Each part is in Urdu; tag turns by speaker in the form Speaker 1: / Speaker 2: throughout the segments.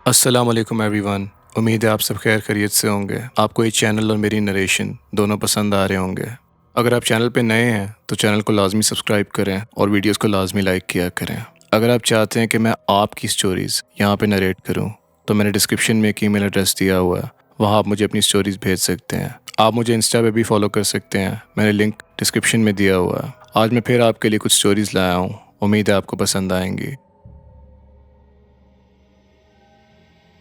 Speaker 1: السلام علیکم ایوری ون، امید ہے آپ سب خیر خیریت سے ہوں گے۔ آپ کو یہ چینل اور میری نریشن دونوں پسند آ رہے ہوں گے۔ اگر آپ چینل پہ نئے ہیں تو چینل کو لازمی سبسکرائب کریں اور ویڈیوز کو لازمی لائک کیا کریں۔ اگر آپ چاہتے ہیں کہ میں آپ کی سٹوریز یہاں پہ نریٹ کروں تو میں نے ڈسکرپشن میں ایک ای میل ایڈریس دیا ہوا ہے، وہاں آپ مجھے اپنی سٹوریز بھیج سکتے ہیں۔ آپ مجھے انسٹا پہ بھی فالو کر سکتے ہیں، میں نے لنک ڈسکرپشن میں دیا ہوا ہے۔ آج میں پھر آپ کے لیے کچھ سٹوریز لایا ہوں، امید ہے آپ کو پسند آئیں گی۔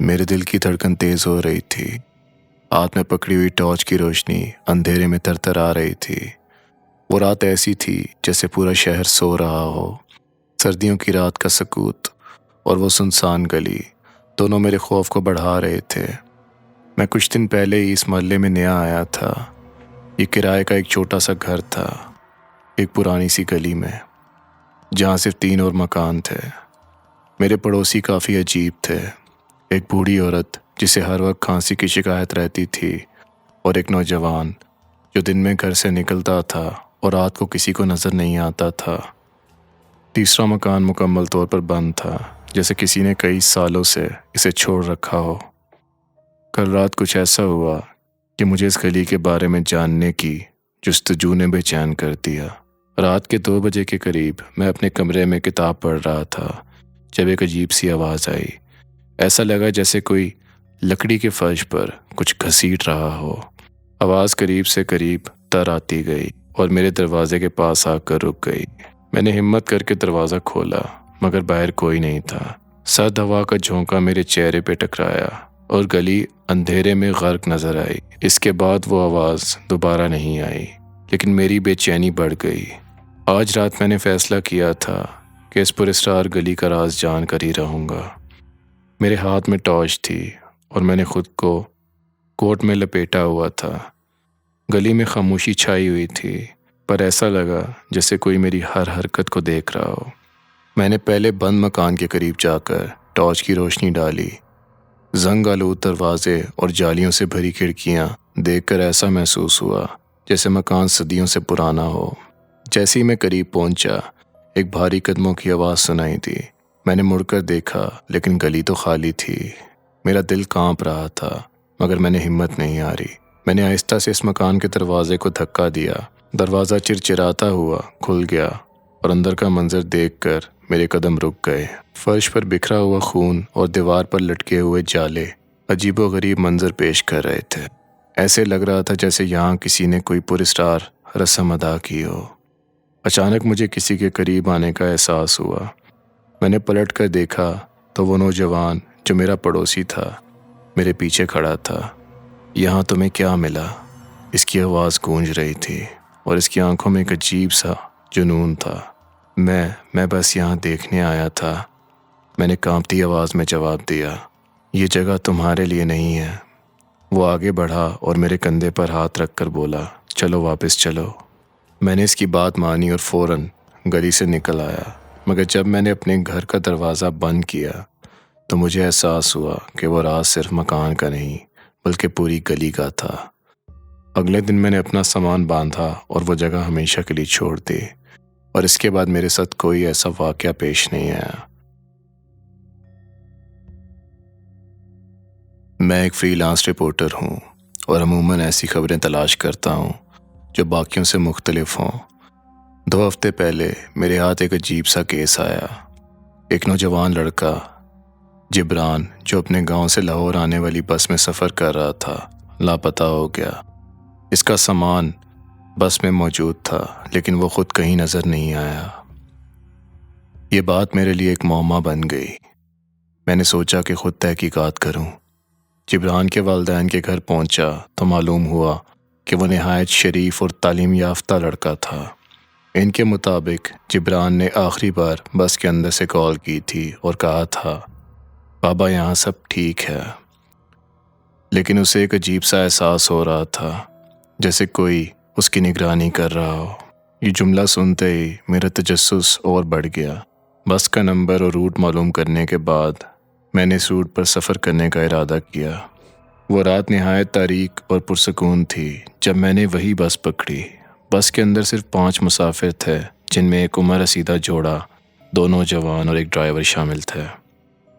Speaker 1: میرے دل کی دھڑکن تیز ہو رہی تھی، ہاتھ میں پکڑی ہوئی ٹارچ کی روشنی اندھیرے میں تر آ رہی تھی۔ وہ رات ایسی تھی جیسے پورا شہر سو رہا ہو، سردیوں کی رات کا سکوت اور وہ سنسان گلی دونوں میرے خوف کو بڑھا رہے تھے۔ میں کچھ دن پہلے ہی اس محلے میں نیا آیا تھا۔ یہ کرائے کا ایک چھوٹا سا گھر تھا، ایک پرانی سی گلی میں جہاں صرف 3 اور مکان تھے۔ میرے پڑوسی کافی عجیب تھے، ایک بوڑھی عورت جسے ہر وقت کھانسی کی شکایت رہتی تھی، اور ایک نوجوان جو دن میں گھر سے نکلتا تھا اور رات کو کسی کو نظر نہیں آتا تھا۔ تیسرا مکان مکمل طور پر بند تھا، جیسے کسی نے کئی سالوں سے اسے چھوڑ رکھا ہو۔ کل رات کچھ ایسا ہوا کہ مجھے اس گلی کے بارے میں جاننے کی جستجو نے بے چین کر دیا۔ رات کے 2 بجے کے قریب میں اپنے کمرے میں کتاب پڑھ رہا تھا جب ایک عجیب سی آواز آئی۔ ایسا لگا جیسے کوئی لکڑی کے فرش پر کچھ گھسیٹ رہا ہو۔ آواز قریب سے قریب تر آتی گئی اور میرے دروازے کے پاس آ کر رک گئی۔ میں نے ہمت کر کے دروازہ کھولا، مگر باہر کوئی نہیں تھا۔ سرد ہوا کا جھونکا میرے چہرے پہ ٹکرایا اور گلی اندھیرے میں غرق نظر آئی۔ اس کے بعد وہ آواز دوبارہ نہیں آئی، لیکن میری بے چینی بڑھ گئی۔ آج رات میں نے فیصلہ کیا تھا کہ اس پراسرار گلی کا راز جان کر ہی رہوں گا۔ میرے ہاتھ میں ٹارچ تھی اور میں نے خود کو کوٹ میں لپیٹا ہوا تھا۔ گلی میں خاموشی چھائی ہوئی تھی، پر ایسا لگا جیسے کوئی میری ہر حرکت کو دیکھ رہا ہو۔ میں نے پہلے بند مکان کے قریب جا کر ٹارچ کی روشنی ڈالی۔ زنگ آلود دروازے اور جالیوں سے بھری کھڑکیاں دیکھ کر ایسا محسوس ہوا جیسے مکان صدیوں سے پرانا ہو۔ جیسے ہی میں قریب پہنچا، ایک بھاری قدموں کی آواز سنائی دی۔ میں نے مڑ کر دیکھا، لیکن گلی تو خالی تھی۔ میرا دل کانپ رہا تھا، مگر میں نے ہمت نہیں ہاری۔ میں نے آہستہ سے اس مکان کے دروازے کو دھکا دیا۔ دروازہ چرچراتا ہوا کھل گیا اور اندر کا منظر دیکھ کر میرے قدم رک گئے۔ فرش پر بکھرا ہوا خون اور دیوار پر لٹکے ہوئے جالے عجیب و غریب منظر پیش کر رہے تھے۔ ایسے لگ رہا تھا جیسے یہاں کسی نے کوئی پراسرار رسم ادا کی ہو۔ اچانک مجھے کسی کے قریب آنے کا احساس ہوا۔ میں نے پلٹ کر دیکھا تو وہ نوجوان جو میرا پڑوسی تھا میرے پیچھے کھڑا تھا۔ یہاں تمہیں کیا ملا؟ اس کی آواز گونج رہی تھی اور اس کی آنکھوں میں ایک عجیب سا جنون تھا۔ میں بس یہاں دیکھنے آیا تھا، میں نے کانپتی آواز میں جواب دیا۔ یہ جگہ تمہارے لیے نہیں ہے۔ وہ آگے بڑھا اور میرے کندھے پر ہاتھ رکھ کر بولا، چلو واپس چلو۔ میں نے اس کی بات مانی اور فوراً گلی سے نکل آیا، مگر جب میں نے اپنے گھر کا دروازہ بند کیا تو مجھے احساس ہوا کہ وہ راز صرف مکان کا نہیں بلکہ پوری گلی کا تھا۔ اگلے دن میں نے اپنا سامان باندھا اور وہ جگہ ہمیشہ کے لیے چھوڑ دی، اور اس کے بعد میرے ساتھ کوئی ایسا واقعہ پیش نہیں آیا۔ میں ایک فری لانس رپورٹر ہوں اور عموماً ایسی خبریں تلاش کرتا ہوں جو باقیوں سے مختلف ہوں۔ 2 ہفتے پہلے میرے ہاتھ ایک عجیب سا کیس آیا۔ ایک نوجوان لڑکا جبران جو اپنے گاؤں سے لاہور آنے والی بس میں سفر کر رہا تھا، لاپتہ ہو گیا۔ اس کا سامان بس میں موجود تھا، لیکن وہ خود کہیں نظر نہیں آیا۔ یہ بات میرے لیے ایک معمہ بن گئی۔ میں نے سوچا کہ خود تحقیقات کروں۔ جبران کے والدین کے گھر پہنچا تو معلوم ہوا کہ وہ نہایت شریف اور تعلیم یافتہ لڑکا تھا۔ ان کے مطابق جبران نے آخری بار بس کے اندر سے کال کی تھی اور کہا تھا، بابا یہاں سب ٹھیک ہے، لیکن اسے ایک عجیب سا احساس ہو رہا تھا جیسے کوئی اس کی نگرانی کر رہا ہو۔ یہ جملہ سنتے ہی میرا تجسس اور بڑھ گیا۔ بس کا نمبر اور روٹ معلوم کرنے کے بعد میں نے اس روٹ پر سفر کرنے کا ارادہ کیا۔ وہ رات نہایت تاریک اور پرسکون تھی جب میں نے وہی بس پکڑی۔ بس کے اندر صرف 5 مسافر تھے، جن میں ایک عمر رسیدہ جوڑا، 2 نوجوان اور ایک ڈرائیور شامل تھے۔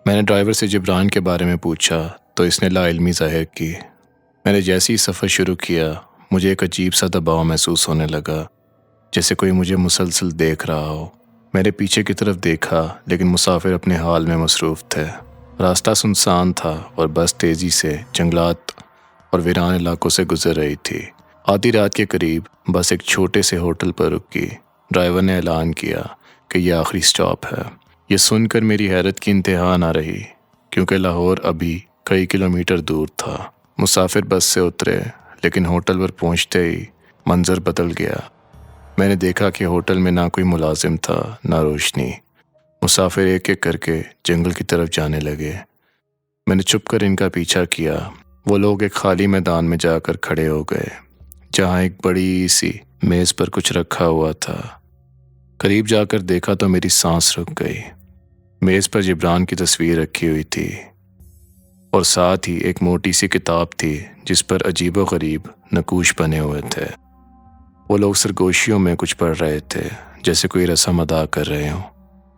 Speaker 1: میں نے ڈرائیور سے جبران کے بارے میں پوچھا تو اس نے لا علمی ظاہر کی۔ میں نے جیسے ہی سفر شروع کیا مجھے ایک عجیب سا دباؤ محسوس ہونے لگا، جیسے کوئی مجھے مسلسل دیکھ رہا ہو۔ میں نے پیچھے کی طرف دیکھا لیکن مسافر اپنے حال میں مصروف تھے۔ راستہ سنسان تھا اور بس تیزی سے جنگلات اور ویران علاقوں سے گزر رہی تھی۔ آدھی رات کے قریب بس ایک چھوٹے سے ہوٹل پر رکی۔ ڈرائیور نے اعلان کیا کہ یہ آخری سٹاپ ہے۔ یہ سن کر میری حیرت کی انتہا نہ رہی، کیونکہ لاہور ابھی کئی کلومیٹر دور تھا۔ مسافر بس سے اترے لیکن ہوٹل پر پہنچتے ہی منظر بدل گیا۔ میں نے دیکھا کہ ہوٹل میں نہ کوئی ملازم تھا نہ روشنی۔ مسافر ایک ایک کر کے جنگل کی طرف جانے لگے۔ میں نے چھپ کر ان کا پیچھا کیا۔ وہ لوگ ایک خالی میدان میں جا کر کھڑے ہو گئے، جہاں ایک بڑی سی میز پر کچھ رکھا ہوا تھا۔ قریب جا کر دیکھا تو میری سانس رک گئی۔ میز پر جبران کی تصویر رکھی ہوئی تھی اور ساتھ ہی ایک موٹی سی کتاب تھی جس پر عجیب و غریب نقوش بنے ہوئے تھے۔ وہ لوگ سرگوشیوں میں کچھ پڑھ رہے تھے، جیسے کوئی رسم ادا کر رہے ہوں۔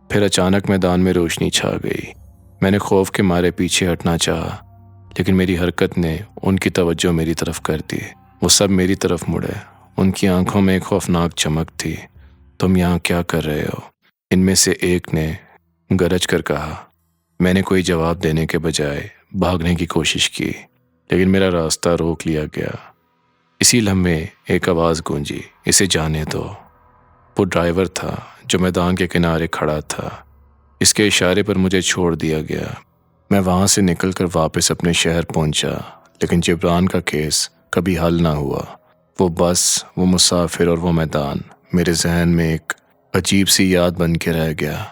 Speaker 1: پھر اچانک میدان میں روشنی چھا گئی۔ میں نے خوف کے مارے پیچھے ہٹنا چاہا، لیکن میری حرکت نے ان کی توجہ میری طرف کر دی۔ وہ سب میری طرف مڑے۔ ان کی آنکھوں میں ایک خوفناک چمک تھی۔ تم یہاں کیا کر رہے ہو؟ ان میں سے ایک نے گرج کر کہا۔ میں نے کوئی جواب دینے کے بجائے بھاگنے کی کوشش کی، لیکن میرا راستہ روک لیا گیا۔ اسی لمحے ایک آواز گونجی، اسے جانے دو۔ وہ ڈرائیور تھا جو میدان کے کنارے کھڑا تھا۔ اس کے اشارے پر مجھے چھوڑ دیا گیا۔ میں وہاں سے نکل کر واپس اپنے شہر پہنچا، لیکن جبران کا کیس کبھی حل نہ ہوا۔ وہ بس، وہ مسافر اور وہ میدان میرے ذہن میں ایک عجیب سی یاد بن کے رہ گیا۔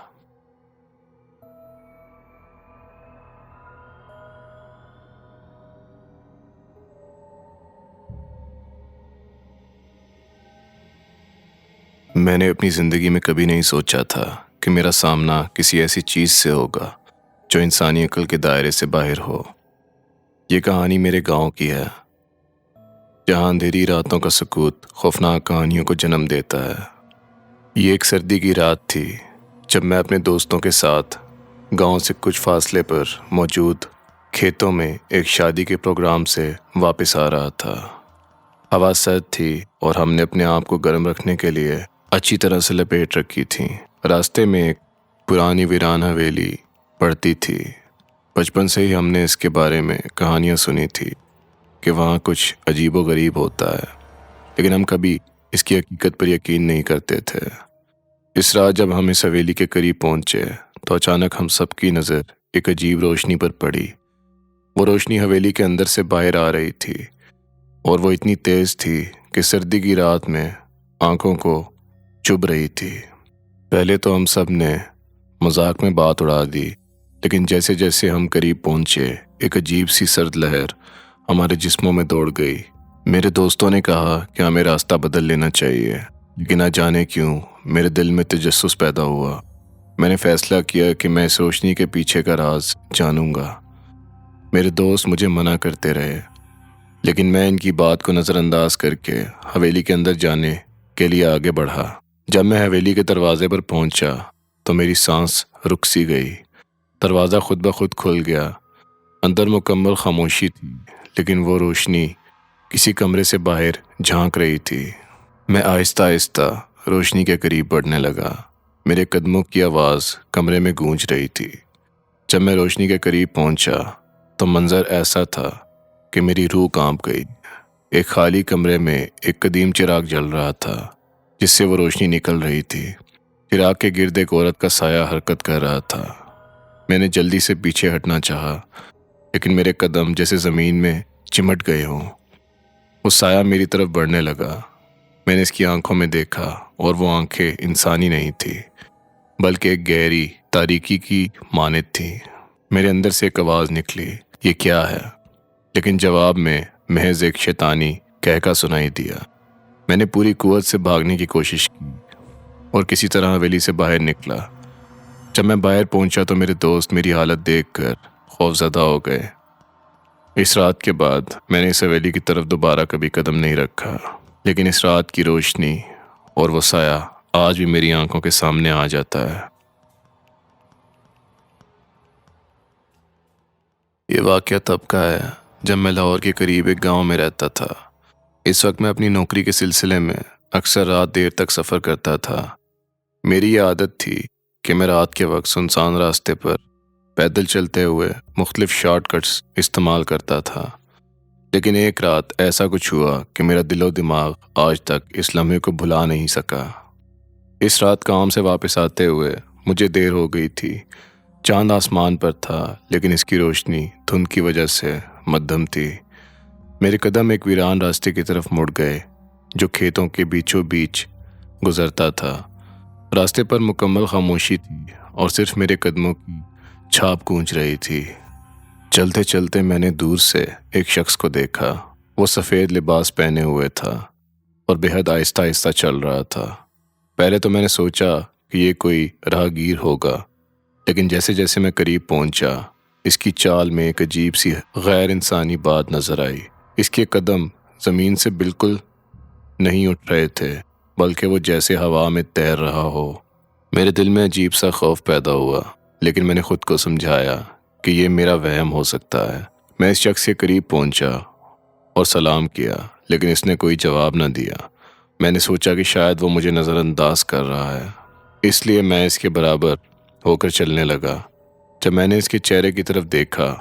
Speaker 1: میں نے اپنی زندگی میں کبھی نہیں سوچا تھا کہ میرا سامنا کسی ایسی چیز سے ہوگا جو انسانی عقل کے دائرے سے باہر ہو۔ یہ کہانی میرے گاؤں کی ہے، جہاں اندھیری راتوں کا سکوت خوفناک کہانیوں کو جنم دیتا ہے۔ یہ ایک سردی کی رات تھی جب میں اپنے دوستوں کے ساتھ گاؤں سے کچھ فاصلے پر موجود کھیتوں میں ایک شادی کے پروگرام سے واپس آ رہا تھا۔ ہوا سرد تھی اور ہم نے اپنے آپ کو گرم رکھنے کے لیے اچھی طرح سے لپیٹ رکھی تھی۔ راستے میں ایک پرانی ویران حویلی پڑتی تھی۔ بچپن سے ہی ہم نے اس کے بارے میں کہانیاں سنی تھی کہ وہاں کچھ عجیب و غریب ہوتا ہے، لیکن ہم کبھی اس کی حقیقت پر یقین نہیں کرتے تھے۔ اس رات جب ہم اس حویلی کے قریب پہنچے تو اچانک ہم سب کی نظر ایک عجیب روشنی پر پڑی۔ وہ روشنی حویلی کے اندر سے باہر آ رہی تھی اور وہ اتنی تیز تھی کہ سردی کی رات میں آنکھوں کو چبھ رہی تھی۔ پہلے تو ہم سب نے مذاق میں بات اڑا دی، لیکن جیسے جیسے ہم قریب پہنچے ایک عجیب سی سرد لہر ہمارے جسموں میں دوڑ گئی۔ میرے دوستوں نے کہا کہ ہمیں راستہ بدل لینا چاہیے، لیکن نہ جانے کیوں میرے دل میں تجسس پیدا ہوا۔ میں نے فیصلہ کیا کہ میں اس روشنی کے پیچھے کا راز جانوں گا۔ میرے دوست مجھے منع کرتے رہے، لیکن میں ان کی بات کو نظر انداز کر کے حویلی کے اندر جانے کے لیے آگے بڑھا۔ جب میں حویلی کے دروازے پر پہنچا تو میری سانس رک سی گئی۔ دروازہ خود بخود کھل گیا۔ اندر مکمل خاموشی تھی، لیکن وہ روشنی کسی کمرے سے باہر جھانک رہی تھی۔ میں آہستہ آہستہ روشنی کے قریب بڑھنے لگا۔ میرے قدموں کی آواز کمرے میں گونج رہی تھی۔ جب میں روشنی کے قریب پہنچا تو منظر ایسا تھا کہ میری روح کانپ گئی۔ ایک خالی کمرے میں ایک قدیم چراغ جل رہا تھا جس سے وہ روشنی نکل رہی تھی۔ چراغ کے گرد ایک عورت کا سایہ حرکت کر رہا تھا۔ میں نے جلدی سے پیچھے ہٹنا چاہا، لیکن میرے قدم جیسے زمین میں چمٹ گئے ہوں۔ وہ سایہ میری طرف بڑھنے لگا۔ میں نے اس کی آنکھوں میں دیکھا اور وہ آنکھیں انسانی نہیں تھی، بلکہ ایک گہری تاریکی کی مانند تھی۔ میرے اندر سے ایک آواز نکلی، یہ کیا ہے؟ لیکن جواب میں محض ایک شیطانی کہکا سنائی دیا۔ میں نے پوری قوت سے بھاگنے کی کوشش کی اور کسی طرح حویلی سے باہر نکلا۔ جب میں باہر پہنچا تو میرے دوست میری حالت دیکھ کر خوفزدہ ہو گئے۔ اس رات کے بعد میں نے اس حویلی کی طرف دوبارہ کبھی قدم نہیں رکھا، لیکن اس رات کی روشنی اور وہ سایہ آج بھی میری آنکھوں کے سامنے آ جاتا ہے۔ یہ واقعہ تب کا ہے جب میں لاہور کے قریب ایک گاؤں میں رہتا تھا۔ اس وقت میں اپنی نوکری کے سلسلے میں اکثر رات دیر تک سفر کرتا تھا۔ میری یہ عادت تھی کہ میں رات کے وقت سنسان راستے پر پیدل چلتے ہوئے مختلف شارٹ کٹس استعمال کرتا تھا، لیکن ایک رات ایسا کچھ ہوا کہ میرا دل و دماغ آج تک اس لمحے کو بھلا نہیں سکا۔ اس رات کام سے واپس آتے ہوئے مجھے دیر ہو گئی تھی۔ چاند آسمان پر تھا، لیکن اس کی روشنی دھند کی وجہ سے مدھم تھی۔ میرے قدم ایک ویران راستے کی طرف مڑ گئے جو کھیتوں کے بیچوں بیچ گزرتا تھا۔ راستے پر مکمل خاموشی تھی اور صرف میرے قدموں کی چھاپ گونج رہی تھی۔ چلتے چلتے میں نے دور سے ایک شخص کو دیکھا۔ وہ سفید لباس پہنے ہوئے تھا اور بے حد آہستہ آہستہ چل رہا تھا۔ پہلے تو میں نے سوچا کہ یہ کوئی راہگیر ہوگا، لیکن جیسے جیسے میں قریب پہنچا اس کی چال میں ایک عجیب سی غیر انسانی بات نظر آئی۔ اس کے قدم زمین سے بالکل نہیں اٹھ رہے تھے، بلکہ وہ جیسے ہوا میں تیر رہا ہو۔ میرے دل میں عجیب سا خوف پیدا ہوا، لیکن میں نے خود کو سمجھایا کہ یہ میرا وہم ہو سکتا ہے۔ میں اس شخص کے قریب پہنچا اور سلام کیا، لیکن اس نے کوئی جواب نہ دیا۔ میں نے سوچا کہ شاید وہ مجھے نظر انداز کر رہا ہے، اس لیے میں اس کے برابر ہو کر چلنے لگا۔ جب میں نے اس کے چہرے کی طرف دیکھا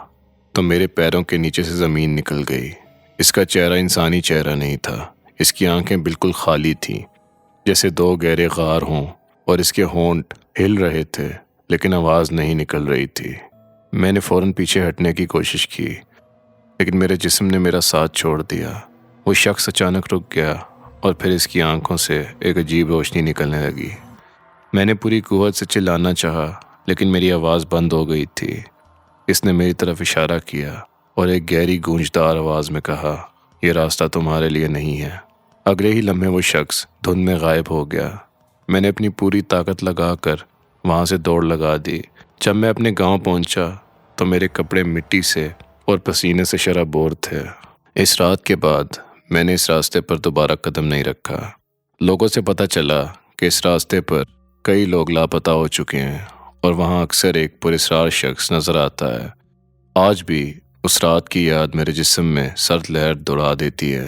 Speaker 1: تو میرے پیروں کے نیچے سے زمین نکل گئی۔ اس کا چہرہ انسانی چہرہ نہیں تھا۔ اس کی آنکھیں بالکل خالی تھیں، جیسے دو گہرے غار ہوں، اور اس کے ہونٹ ہل رہے تھے لیکن آواز نہیں نکل رہی تھی۔ میں نے فوراً پیچھے ہٹنے کی کوشش کی، لیکن میرے جسم نے میرا ساتھ چھوڑ دیا۔ وہ شخص اچانک رک گیا اور پھر اس کی آنکھوں سے ایک عجیب روشنی نکلنے لگی۔ میں نے پوری قوت سے چلانا چاہا، لیکن میری آواز بند ہو گئی تھی۔ اس نے میری طرف اشارہ کیا اور ایک گہری گونجدار آواز میں کہا، یہ راستہ تمہارے لیے نہیں ہے۔ اگلے ہی لمحے وہ شخص دھند میں غائب ہو گیا۔ میں نے اپنی پوری طاقت لگا کر وہاں سے دوڑ لگا دی۔ جب میں اپنے گاؤں پہنچا تو میرے کپڑے مٹی سے اور پسینے سے شرابور تھے۔ اس رات کے بعد میں نے اس راستے پر دوبارہ قدم نہیں رکھا۔ لوگوں سے پتہ چلا کہ اس راستے پر کئی لوگ لاپتہ ہو چکے ہیں اور وہاں اکثر ایک پراسرار شخص نظر آتا ہے۔ آج بھی اس رات کی یاد میرے جسم میں سرد لہر دوڑا دیتی ہے۔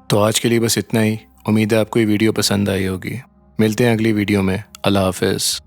Speaker 1: تو آج کے لیے بس اتنا ہی۔ امید ہے آپ کو یہ ویڈیو پسند آئی ہوگی۔ ملتے ہیں اگلی ویڈیو میں۔ اللہ حافظ۔